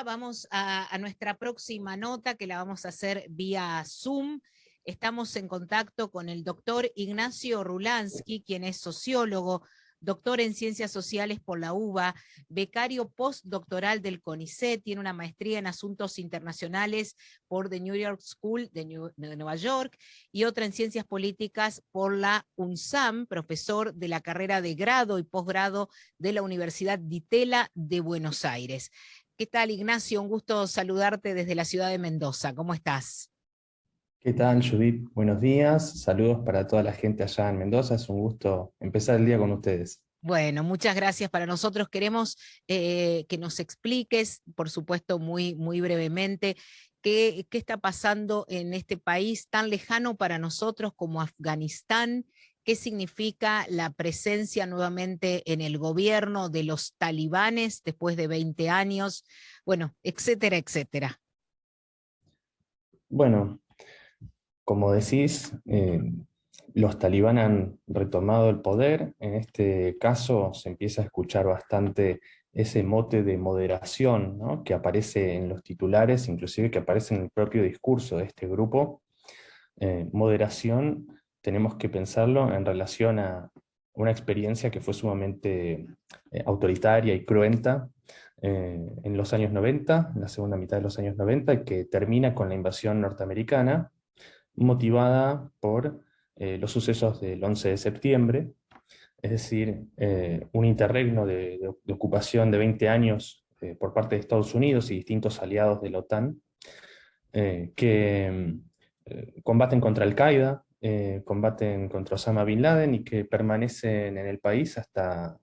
Vamos a nuestra próxima nota, que la vamos a hacer vía Zoom. Estamos en contacto con el doctor Ignacio Rulansky, quien es sociólogo, doctor en Ciencias Sociales por la UBA, becario postdoctoral del CONICET, tiene una maestría en Asuntos Internacionales por The New York School de Nueva York y otra en Ciencias Políticas por la UNSAM, profesor de la carrera de grado y posgrado de la Universidad Di Itela de Buenos Aires. ¿Qué tal, Ignacio? Un gusto saludarte desde la ciudad de Mendoza. ¿Cómo estás? ¿Qué tal, Judith? Buenos días. Saludos para toda la gente allá en Mendoza. Es un gusto empezar el día con ustedes. Bueno, muchas gracias. Para nosotros queremos que nos expliques, por supuesto, muy brevemente, qué está pasando en este país tan lejano para nosotros como Afganistán, qué significa la presencia nuevamente en el gobierno de los talibanes después de 20 años, bueno, etcétera, etcétera. Bueno, como decís, los talibán han retomado el poder. En este caso se empieza a escuchar bastante ese mote de moderación, ¿no?, que aparece en los titulares, inclusive que aparece en el propio discurso de este grupo. Moderación tenemos que pensarlo en relación a una experiencia que fue sumamente autoritaria y cruenta en los años 90, en la segunda mitad de los años 90, y que termina con la invasión norteamericana, motivada por los sucesos del 11 de septiembre, es decir, un interregno de ocupación de 20 años por parte de Estados Unidos y distintos aliados de la OTAN, que combaten contra Al-Qaeda, combaten contra Osama Bin Laden y que permanecen en el país hasta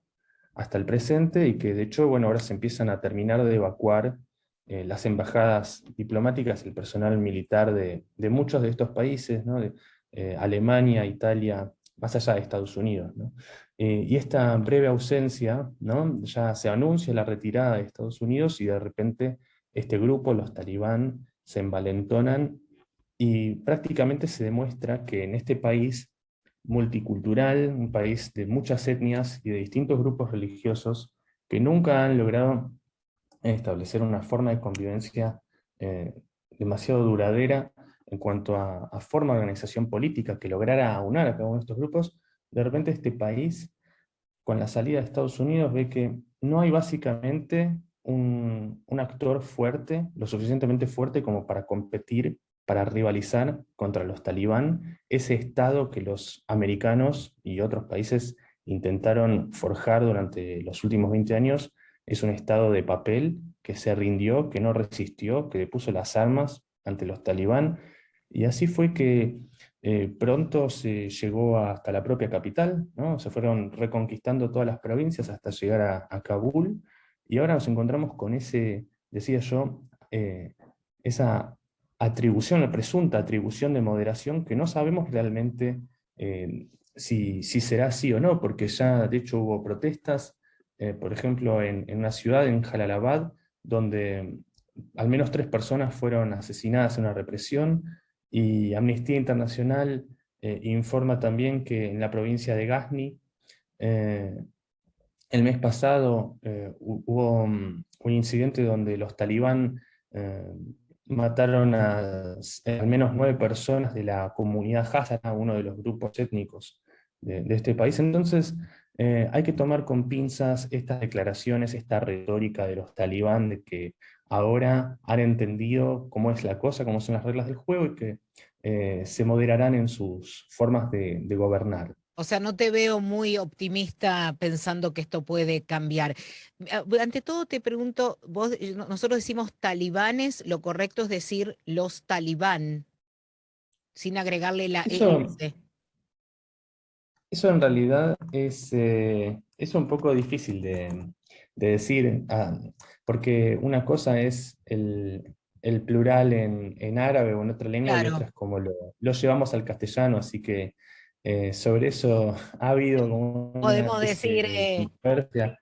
el presente, y que de hecho, bueno, ahora se empiezan a terminar de evacuar las embajadas diplomáticas, el personal militar de muchos de estos países, ¿no?, de Alemania, Italia, más allá de Estados Unidos, ¿no? Y esta breve ausencia, ¿no?, ya se anuncia la retirada de Estados Unidos, y de repente este grupo, los talibán, se envalentonan y prácticamente se demuestra que en este país multicultural, un país de muchas etnias y de distintos grupos religiosos, que nunca han logrado establecer una forma de convivencia eh, demasiado duradera en cuanto a forma de organización política que lograra aunar a cada uno de estos grupos. De repente este país, con la salida de Estados Unidos, ve que no hay básicamente un actor fuerte, lo suficientemente fuerte como para competir, para rivalizar contra los talibán, ese estado que los americanos y otros países intentaron forjar durante los últimos 20 años. Es un estado de papel que se rindió, que no resistió, que le puso las armas ante los talibán, y así fue que pronto se llegó hasta la propia capital, ¿no? Se fueron reconquistando todas las provincias hasta llegar a Kabul, y ahora nos encontramos con ese, decía yo, esa atribución, la presunta atribución de moderación, que no sabemos realmente si será así o no, porque ya de hecho hubo protestas, por ejemplo en una ciudad, en Jalalabad, donde al menos 3 personas fueron asesinadas en una represión, y Amnistía Internacional informa también que en la provincia de Ghazni, eh, el mes pasado hubo un incidente donde los talibán eh, mataron a al menos 9 personas de la comunidad Hazara, uno de los grupos étnicos de este país. Entonces, hay que tomar con pinzas estas declaraciones, esta retórica de los talibán, de que ahora han entendido cómo es la cosa, cómo son las reglas del juego, y que se moderarán en sus formas de gobernar. O sea, no te veo muy optimista pensando que esto puede cambiar. Ante todo te pregunto, nosotros decimos talibanes, lo correcto es decir los talibán, sin agregarle la Eso, ES. eso en realidad es un poco difícil de decir, porque una cosa es el plural en árabe o en otra lengua, y otra Claro, es como lo llevamos al castellano, así que sobre eso ha habido como una podemos especie decir, de controversia.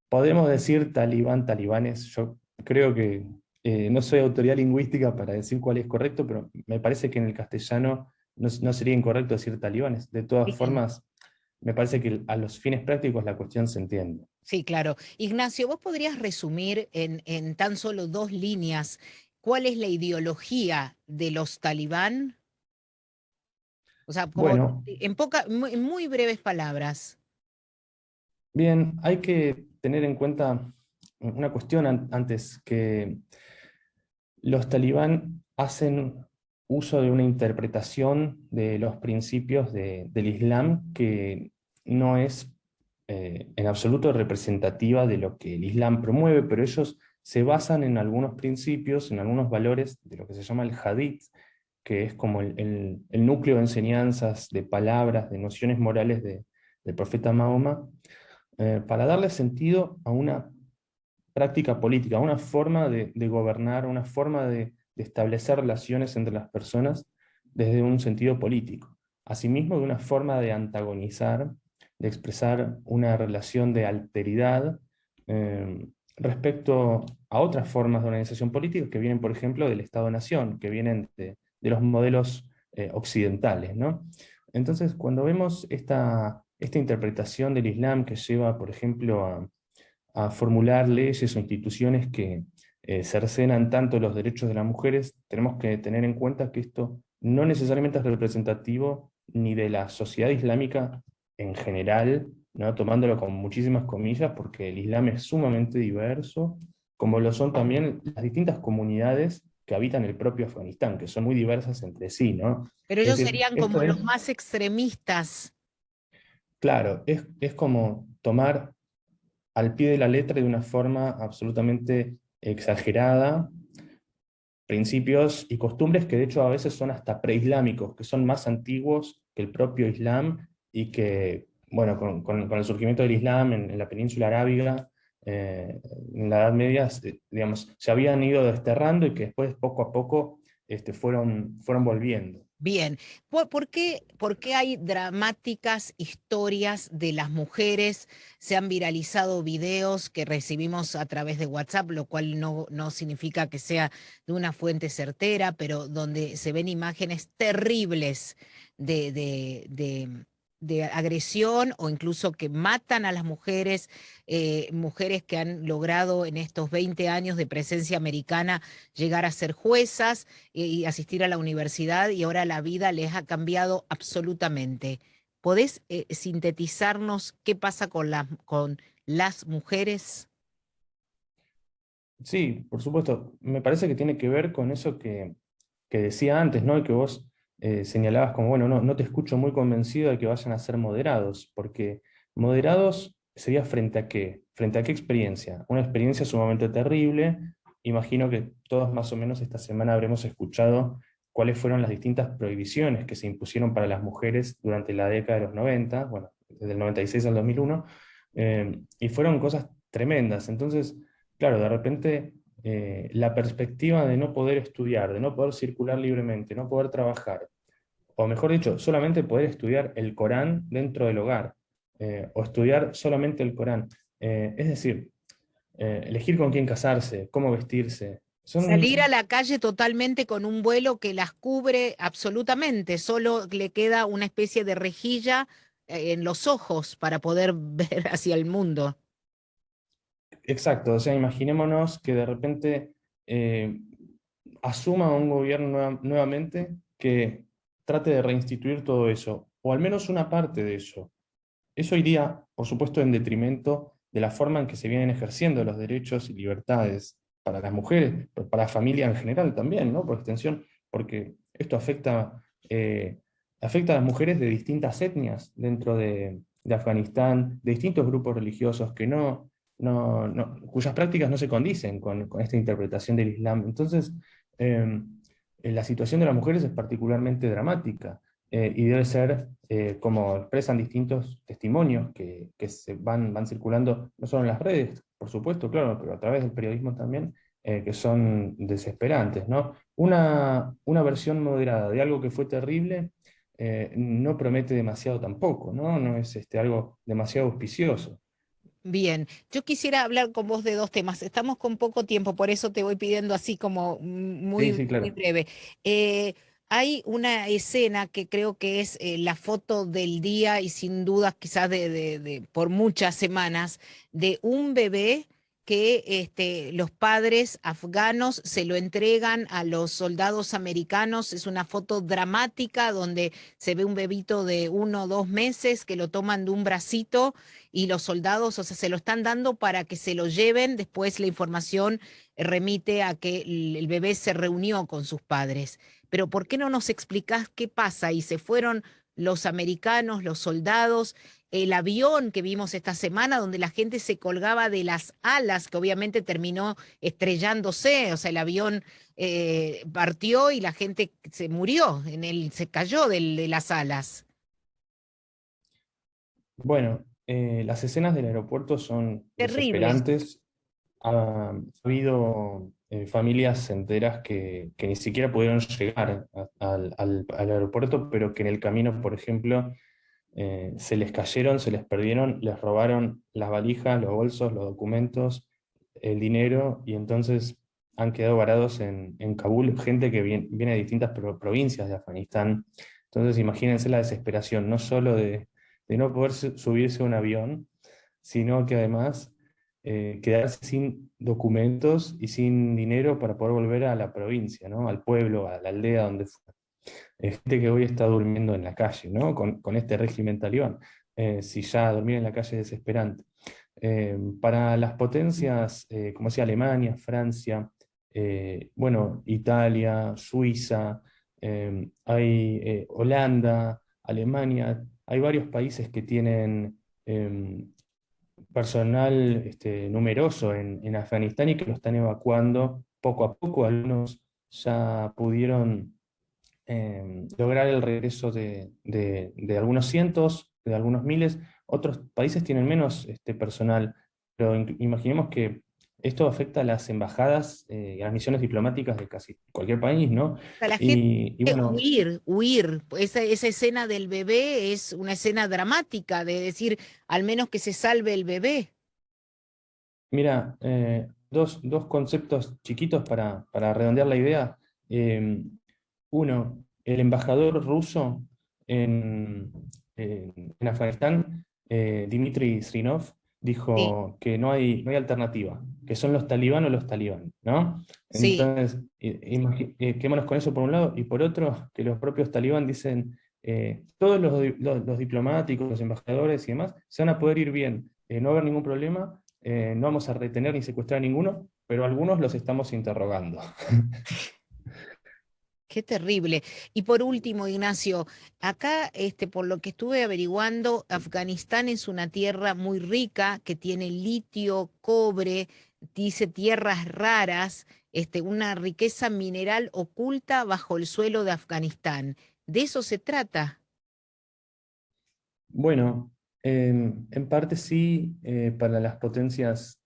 Podemos decir talibán, talibanes. Yo creo que no soy autoridad lingüística para decir cuál es correcto, pero me parece que en el castellano no sería incorrecto decir talibanes. De todas bien. formas, me parece que a los fines prácticos la cuestión se entiende. Sí, claro. Ignacio, ¿vos podrías resumir en tan solo 2 líneas cuál es la ideología de los talibán? O sea, como Bueno, en muy breves palabras. bien, hay que tener en cuenta una cuestión antes, que los talibán hacen uso de una interpretación de los principios del Islam que no es en absoluto representativa de lo que el Islam promueve, pero ellos se basan en algunos principios, en algunos valores de lo que se llama el Hadith, que es como el núcleo de enseñanzas, de palabras, de nociones morales del profeta Mahoma, para darle sentido a una práctica política, una forma de gobernar, una forma de establecer relaciones entre las personas desde un sentido político. Asimismo, de una forma de antagonizar, de expresar una relación de alteridad respecto a otras formas de organización política que vienen, por ejemplo, del Estado-Nación, que vienen de los modelos occidentales, ¿no? Entonces, cuando vemos esta interpretación del Islam que lleva, por ejemplo, a formular leyes o instituciones que cercenan tanto los derechos de las mujeres, tenemos que tener en cuenta que esto no necesariamente es representativo ni de la sociedad islámica en general, ¿no? Tomándolo con muchísimas comillas, porque el Islam es sumamente diverso, como lo son también las distintas comunidades que habitan el propio Afganistán, que son muy diversas entre sí, ¿no? Pero Es ellos decir, serían esto como es, los más extremistas. claro, es como tomar al pie de la letra de una forma absolutamente exagerada principios y costumbres que de hecho a veces son hasta preislámicos, que son más antiguos que el propio Islam y que, bueno, con el surgimiento del Islam en la península arábiga, en la Edad Media, digamos, se habían ido desterrando y que después poco a poco fueron volviendo. Bien, ¿por qué hay dramáticas historias de las mujeres? Se han viralizado videos que recibimos a través de WhatsApp, lo cual no significa que sea de una fuente certera, pero donde se ven imágenes terribles de, de, de, de agresión o incluso que matan a las mujeres, mujeres que han logrado en estos 20 años de presencia americana llegar a ser juezas y asistir a la universidad y ahora la vida les ha cambiado absolutamente. ¿Podés sintetizarnos qué pasa con las mujeres? Sí, por supuesto. Me parece que tiene que ver con eso que decía antes, ¿no? Y que vos señalabas como, bueno, no te escucho muy convencido de que vayan a ser moderados, porque moderados sería frente a qué? ¿Frente a qué experiencia? Una experiencia sumamente terrible. Imagino que todos más o menos esta semana habremos escuchado cuáles fueron las distintas prohibiciones que se impusieron para las mujeres durante la década de los 90, bueno, desde el 96 al 2001, y fueron cosas tremendas. Entonces, claro, de repente la perspectiva de no poder estudiar, de no poder circular libremente, no poder trabajar, o mejor dicho, solamente poder estudiar el Corán dentro del hogar, o estudiar solamente el Corán. Es decir, elegir con quién casarse, cómo vestirse. Salir a Son la calle totalmente con un vuelo que las cubre absolutamente, solo le queda una especie de rejilla en los ojos para poder ver hacia el mundo. exacto, o sea, imaginémonos que de repente eh, asuma un gobierno nuevamente que trate de reinstituir todo eso, o al menos una parte de eso. Eso iría, por supuesto, en detrimento de la forma en que se vienen ejerciendo los derechos y libertades para las mujeres, pero para la familia en general también, ¿no? Por extensión, porque esto afecta a las mujeres de distintas etnias dentro de Afganistán, de distintos grupos religiosos que cuyas prácticas no se condicen con esta interpretación del Islam. Entonces, eh, la situación de las mujeres es particularmente dramática y debe ser, como expresan distintos testimonios que van circulando, no solo en las redes, por supuesto, claro, pero a través del periodismo también, que son desesperantes, ¿no? Una versión moderada de algo que fue terrible no promete demasiado tampoco, ¿no? No es algo demasiado auspicioso. Bien, yo quisiera hablar con vos de 2 temas. Estamos con poco tiempo, por eso te voy pidiendo así como Sí, muy, sí, muy claro. breve. Eh, Hay una escena que creo que es la foto del día y sin duda quizás por muchas semanas, de un bebé que los padres afganos se lo entregan a los soldados americanos. Es una foto dramática donde se ve un bebito de 1 o 2 meses que lo toman de un bracito y los soldados, o sea, se lo están dando para que se lo lleven. Después la información remite a que el bebé se reunió con sus padres. Pero ¿por qué no nos explicás qué pasa? Y se fueron los americanos, los soldados, el avión que vimos esta semana, donde la gente se colgaba de las alas, que obviamente terminó estrellándose, o sea, el avión partió y la gente se murió, se cayó de las alas. Bueno, las escenas del aeropuerto son Terribles. desesperantes. Ha habido familias enteras que ni siquiera pudieron llegar al aeropuerto, pero que en el camino, por ejemplo, se les cayeron, se les perdieron, les robaron las valijas, los bolsos, los documentos, el dinero, y entonces han quedado varados en Kabul, gente que viene de distintas provincias de Afganistán. Entonces imagínense la desesperación, no solo de no poder subirse a un avión, sino que además quedarse sin documentos y sin dinero para poder volver a la provincia, ¿no? Al pueblo, a la aldea donde fue. Gente que hoy está durmiendo en la calle, ¿no? Con este régimen talibán. Si ya dormir en la calle es desesperante. Para las potencias, como decía, Alemania, Francia, bueno, Italia, Suiza, hay Holanda, Alemania, hay varios países que tienen personal numeroso en Afganistán y que lo están evacuando poco a poco. Algunos ya pudieron lograr el regreso de algunos cientos, de algunos miles. Otros países tienen menos personal, pero imaginemos que esto afecta a las embajadas y a las misiones diplomáticas de casi cualquier país, ¿no? Sea, la gente Y bueno, huir. Esa escena del bebé es una escena dramática, de decir, al menos que se salve el bebé. mira, dos conceptos chiquitos para redondear la idea. Eh, Uno, el embajador ruso en, en Afganistán, Dmitry Srinov, Sí, dijo que no hay alternativa, que son los talibán o los talibán, ¿no? sí. Entonces, quedémonos con eso por un lado, y por otro, que los propios talibán dicen, todos los diplomáticos, los embajadores y demás, se van a poder ir bien, no va a haber ningún problema, no vamos a retener ni secuestrar a ninguno, pero algunos los estamos interrogando. Qué terrible. Y por último, Ignacio, acá, por lo que estuve averiguando, Afganistán es una tierra muy rica que tiene litio, cobre, dice tierras raras, una riqueza mineral oculta bajo el suelo de Afganistán. ¿De eso se trata? Bueno, en parte sí, para las potencias,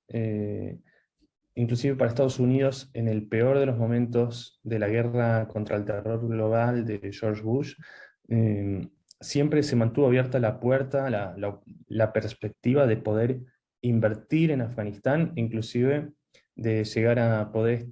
inclusive para Estados Unidos, en el peor de los momentos de la guerra contra el terror global de George Bush, siempre se mantuvo abierta la puerta, la perspectiva de poder invertir en Afganistán, inclusive de llegar a poder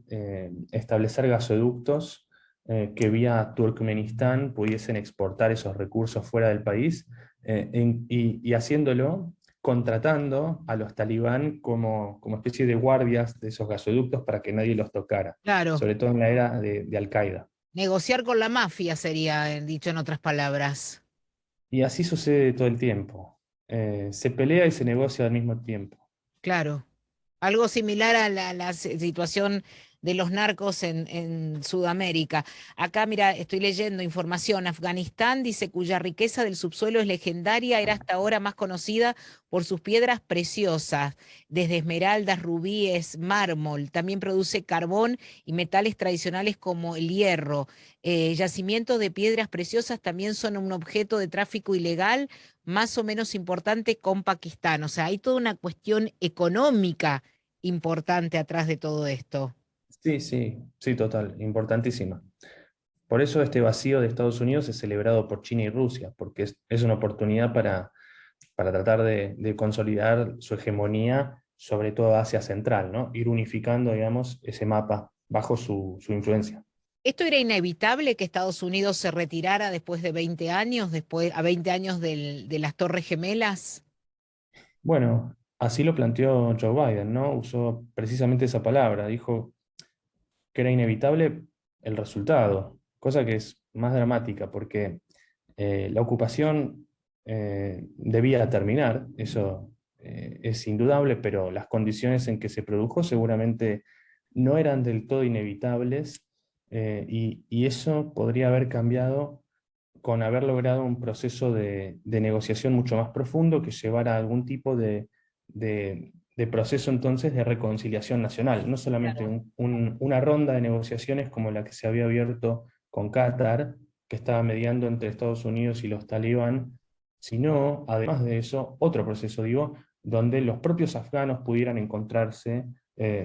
establecer gasoductos que vía Turkmenistán pudiesen exportar esos recursos fuera del país, y haciéndolo contratando a los talibán como especie de guardias de esos gasoductos para que nadie los tocara, Claro, sobre todo en la era de Al-Qaeda. negociar con la mafia sería, dicho en otras palabras. Y así sucede todo el tiempo. Se pelea y se negocia al mismo tiempo. Claro. Algo similar a la situación de los narcos en Sudamérica. Acá, mira, estoy leyendo información. Afganistán dice cuya riqueza del subsuelo es legendaria, era hasta ahora más conocida por sus piedras preciosas, desde esmeraldas, rubíes, mármol. También produce carbón y metales tradicionales como el hierro. Yacimientos de piedras preciosas también son un objeto de tráfico ilegal más o menos importante con Pakistán. O sea, hay toda una cuestión económica importante atrás de todo esto. Sí, sí, sí, total, importantísima. Por eso este vacío de Estados Unidos es celebrado por China y Rusia, porque es una oportunidad para tratar de consolidar su hegemonía, sobre todo Asia Central, ¿no? Ir unificando, digamos, ese mapa bajo su influencia. ¿Esto era inevitable que Estados Unidos se retirara después de 20 años, a 20 años de las Torres Gemelas? Bueno, así lo planteó Joe Biden, ¿no? Usó precisamente esa palabra, dijo que era inevitable el resultado, cosa que es más dramática porque la ocupación debía terminar, eso es indudable, pero las condiciones en que se produjo seguramente no eran del todo inevitables, y eso podría haber cambiado con haber logrado un proceso de negociación mucho más profundo que llevara a algún tipo de proceso entonces de reconciliación nacional, no solamente Claro. una ronda de negociaciones como la que se había abierto con Qatar, que estaba mediando entre Estados Unidos y los talibán, sino, además de eso, otro proceso, digo, donde los propios afganos pudieran encontrarse,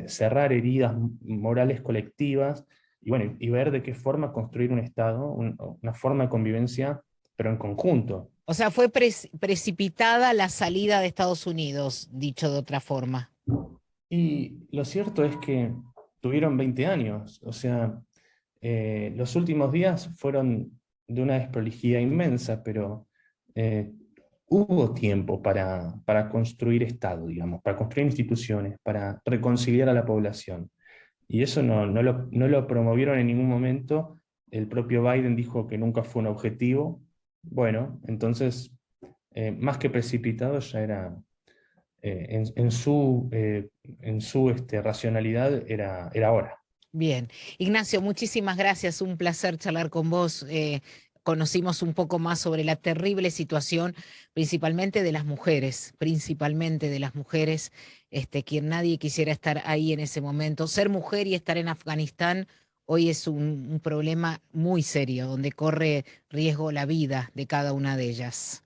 cerrar heridas morales colectivas y, bueno, y ver de qué forma construir un Estado, una forma de convivencia, pero en conjunto. O sea, fue precipitada la salida de Estados Unidos, dicho de otra forma. Y lo cierto es que tuvieron 20 años, o sea, los últimos días fueron de una desprolijidad inmensa, pero eh, hubo tiempo para construir Estado, digamos, para construir instituciones, para reconciliar a la población. Y eso no lo promovieron en ningún momento. El propio Biden dijo que nunca fue un objetivo. Bueno, entonces, más que precipitado, ya era, en su racionalidad, era hora. Bien. Ignacio, muchísimas gracias. Un placer charlar con vos. Conocimos un poco más sobre la terrible situación, principalmente de las mujeres, quien nadie quisiera estar ahí en ese momento. Ser mujer y estar en Afganistán hoy es un problema muy serio, donde corre riesgo la vida de cada una de ellas.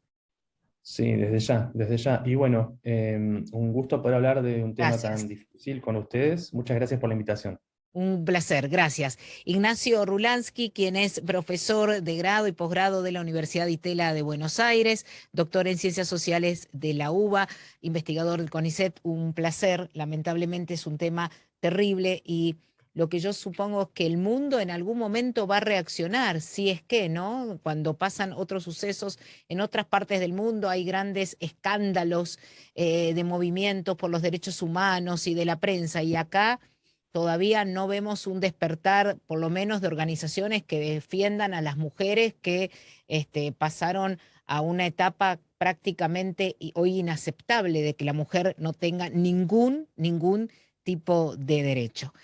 Sí, desde ya, desde ya. Y bueno, un gusto poder hablar de un tema tan Gracias. difícil con ustedes. Muchas gracias por la invitación. Un placer, gracias. Ignacio Rulansky, quien es profesor de grado y posgrado de la Universidad Itela de Buenos Aires, doctor en Ciencias Sociales de la UBA, investigador del CONICET, un placer. Lamentablemente es un tema terrible y lo que yo supongo es que el mundo en algún momento va a reaccionar, si es que, ¿no? Cuando pasan otros sucesos en otras partes del mundo, hay grandes escándalos de movimientos por los derechos humanos y de la prensa, y acá todavía no vemos un despertar, por lo menos de organizaciones que defiendan a las mujeres que pasaron a una etapa prácticamente hoy inaceptable de que la mujer no tenga ningún tipo de derecho.